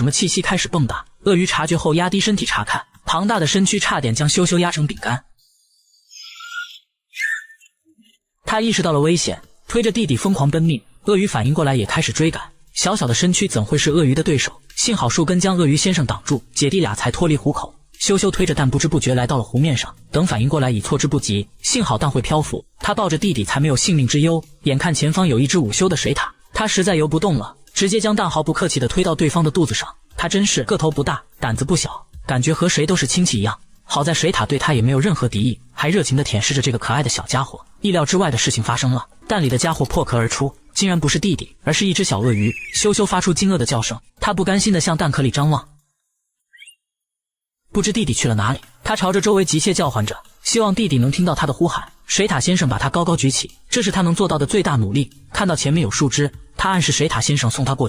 什么气息开始蹦跶。鳄鱼察觉后压低身体查看，庞大的身躯差点将羞羞压成饼干。他意识到了危险，推着弟弟疯狂奔命。鳄鱼反应过来也开始追赶，小小的身躯怎会是鳄鱼的对手？幸好树根将鳄鱼先生挡住，姐弟俩才脱离虎口。羞羞推着蛋不知不觉来到了湖面上，等反应过来已错之不及。幸好蛋会漂浮，他抱着弟弟才没有性命之忧。眼看前方有一只午休的水獭，他实在游不动了，直接将蛋毫不客气地推到对方的肚子上。他真是个头不大，胆子不小，感觉和谁都是亲戚一样。好在水獭对他也没有任何敌意，还热情地舔舐着这个可爱的小家伙。意料之外的事情发生了，蛋里的家伙破壳而出，竟然不是弟弟，而是一只小鳄鱼。羞羞发出惊愕的叫声，他不甘心地向蛋壳里张望，不知弟弟去了哪里。他朝着周围急切叫唤着，希望弟弟能听到他的呼喊。水獭先生把他高高举起，这是他能做到的最大努力。看到前面有树枝，他暗示水獭先生送他过去。